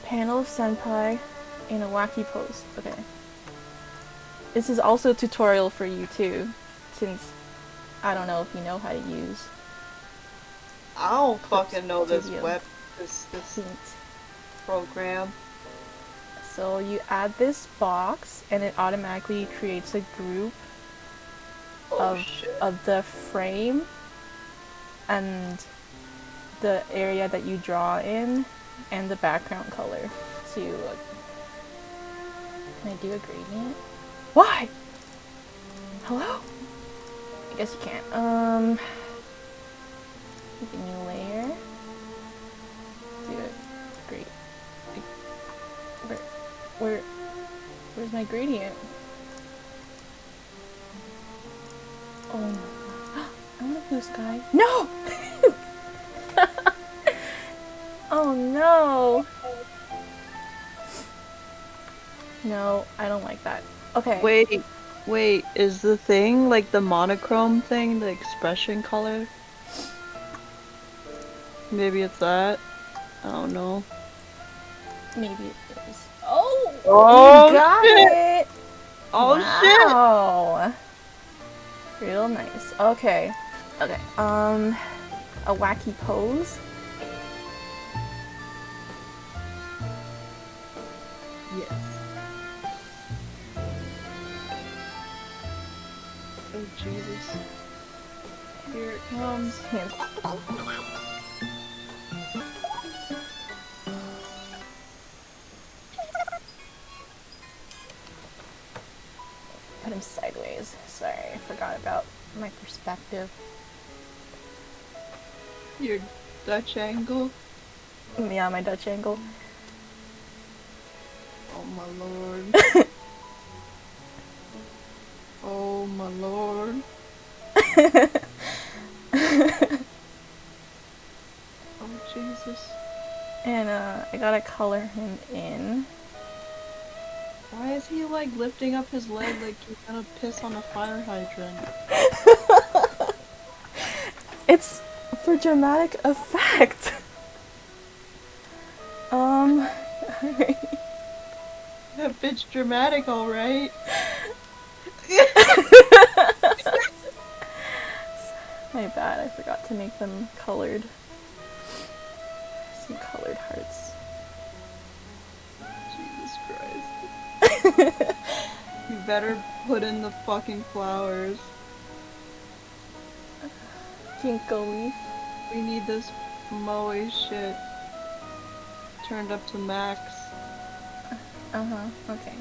Panel of Senpai in a wacky pose. Okay. This is also a tutorial for you too, since I don't know if you know how to use I don't Clip fucking know this Studio this Paint. program. So you add this box and it automatically creates a group Oh shit. of the frame and the area that you draw in and the background color. So you can I do a gradient? Why? Hello? I guess you can't. Make a new layer. Do it. Great. Where's my gradient? Oh my god. I want a blue sky. No! Oh no! No, I don't like that. Okay. Wait, is the thing like the monochrome thing, the expression color? Maybe it's that? I don't know. Maybe it is. Oh! You Oh got shit! it! Oh shit! Wow! Real nice. Okay. Okay. A wacky pose. Yes. Oh Jesus. Here it comes. Hands. Put him sideways. Sorry, I forgot about my perspective. Your Dutch angle. Yeah, my Dutch angle. Oh my lord. Oh my lord. Oh Jesus. And I gotta color him in. Why is he like lifting up his leg like he's gonna piss on a fire hydrant? It's for dramatic effect. That bitch dramatic, alright. My bad, I forgot to make them colored. Some colored hearts. Jesus Christ. You better put in the fucking flowers. Ginkgo leaf. We need this moe shit turned up to max. Okay.